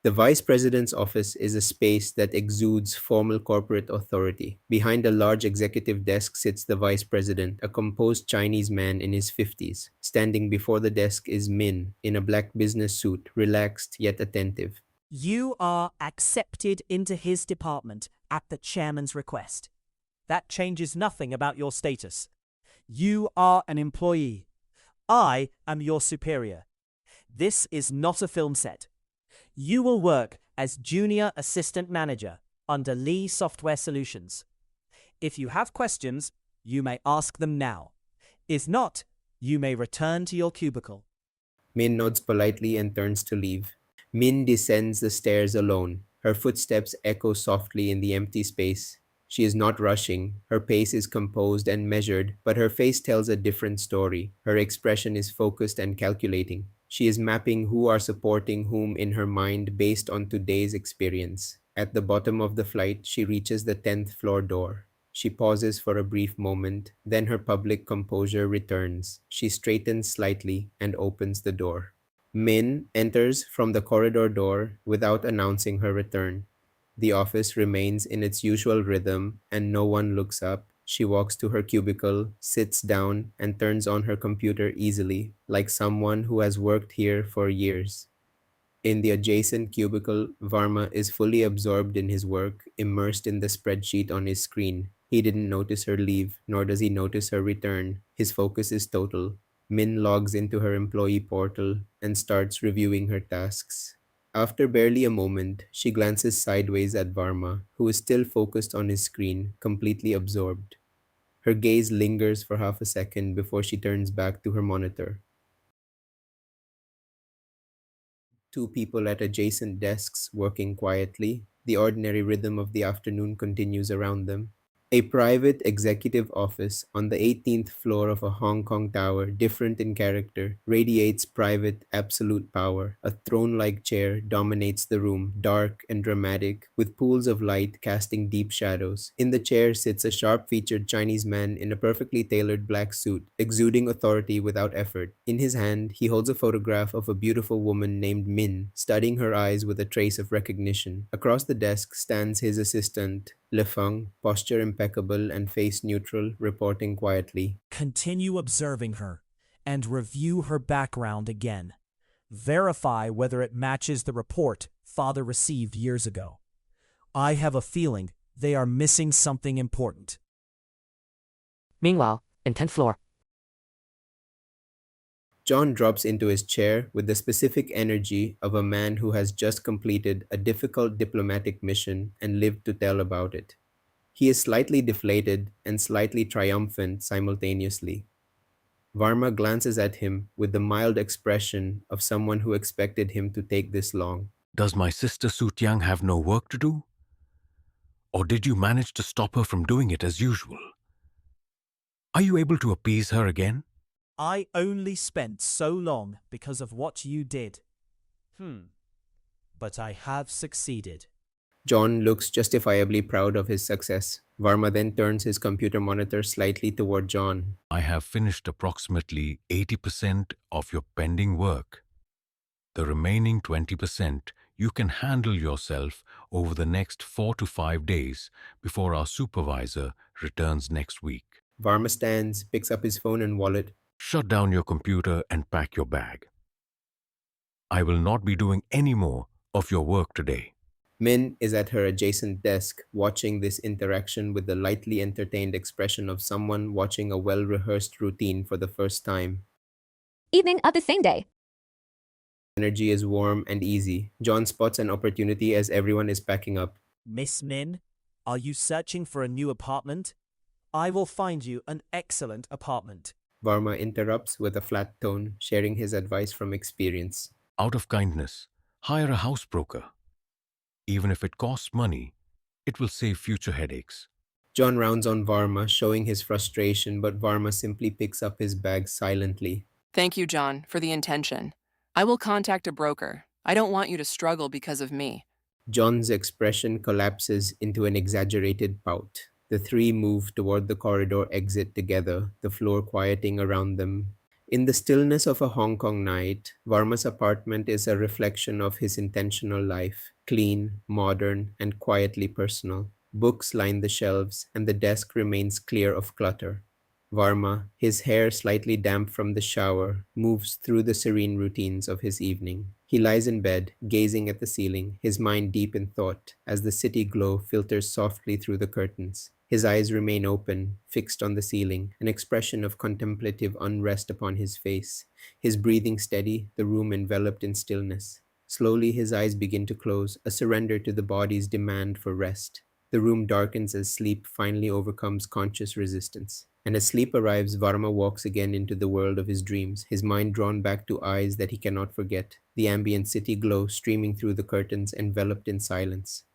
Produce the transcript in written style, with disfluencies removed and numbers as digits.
The vice president's office is a space that exudes formal corporate authority. Behind a large executive desk sits the vice president, a composed Chinese man in his 50s. Standing before the desk is Min, in a black business suit, relaxed yet attentive. You are accepted into his department at the chairman's request. That changes nothing about your status. You are an employee. I am your superior. This is not a film set. You will work as junior assistant manager under Lee Software Solutions. If you have questions, you may ask them now. If not, you may return to your cubicle. Min nods politely and turns to leave. Min descends the stairs alone. Her footsteps echo softly in the empty space. She is not rushing. Her pace is composed and measured, but her face tells a different story. Her expression is focused and calculating. She is mapping who are supporting whom in her mind based on today's experience. At the bottom of the flight, she reaches the 10th floor door. She pauses for a brief moment, then her public composure returns. She straightens slightly and opens the door. Min enters from the corridor door without announcing her return. The office remains in its usual rhythm and no one looks up. She walks to her cubicle, sits down, and turns on her computer easily, like someone who has worked here for years. In the adjacent cubicle, Varma is fully absorbed in his work, immersed in the spreadsheet on his screen. He didn't notice her leave, nor does he notice her return. His focus is total. Min logs into her employee portal and starts reviewing her tasks. After barely a moment, she glances sideways at Varma, who is still focused on his screen, completely absorbed. Her gaze lingers for half a second before she turns back to her monitor. Two people at adjacent desks working quietly. The ordinary rhythm of the afternoon continues around them. A private executive office on the 18th floor of a Hong Kong tower, different in character, radiates private, absolute power. A throne-like chair dominates the room, dark and dramatic, with pools of light casting deep shadows. In the chair sits a sharp-featured Chinese man in a perfectly tailored black suit, exuding authority without effort. In his hand, he holds a photograph of a beautiful woman named Min, studying her eyes with a trace of recognition. Across the desk stands his assistant, Le Feng, posture impeccable and face neutral, reporting quietly. Continue observing her and review her background again. Verify whether it matches the report Father received years ago. I have a feeling they are missing something important. Meanwhile, in 10th floor. John drops into his chair with the specific energy of a man who has just completed a difficult diplomatic mission and lived to tell about it. He is slightly deflated and slightly triumphant simultaneously. Varma glances at him with the mild expression of someone who expected him to take this long. Does my sister Su Tiang have no work to do? Or did you manage to stop her from doing it as usual? Are you able to appease her again? I only spent so long because of what you did. But I have succeeded. John looks justifiably proud of his success. Varma then turns his computer monitor slightly toward John. I have finished approximately 80% of your pending work. The remaining 20% you can handle yourself over the next 4 to 5 days before our supervisor returns next week. Varma stands, picks up his phone and wallet. Shut down your computer and pack your bag. I will not be doing any more of your work today. Min is at her adjacent desk, watching this interaction with the lightly entertained expression of someone watching a well-rehearsed routine for the first time. Evening of the same day. Energy is warm and easy. John spots an opportunity as everyone is packing up. Miss Min, are you searching for a new apartment? I will find you an excellent apartment. Varma interrupts with a flat tone, sharing his advice from experience. Out of kindness, hire a house broker. Even if it costs money, it will save future headaches. John rounds on Varma, showing his frustration, but Varma simply picks up his bag silently. Thank you, John, for the intention. I will contact a broker. I don't want you to struggle because of me. John's expression collapses into an exaggerated pout. The three move toward the corridor exit together, the floor quieting around them. In the stillness of a Hong Kong night, Varma's apartment is a reflection of his intentional life, clean, modern, and quietly personal. Books line the shelves, and the desk remains clear of clutter. Varma, his hair slightly damp from the shower, moves through the serene routines of his evening. He lies in bed, gazing at the ceiling, his mind deep in thought, as the city glow filters softly through the curtains. His eyes remain open, fixed on the ceiling, an expression of contemplative unrest upon his face. His breathing steady, the room enveloped in stillness. Slowly his eyes begin to close, a surrender to the body's demand for rest. The room darkens as sleep finally overcomes conscious resistance. And as sleep arrives, Varma walks again into the world of his dreams, his mind drawn back to eyes that he cannot forget, the ambient city glow streaming through the curtains, enveloped in silence.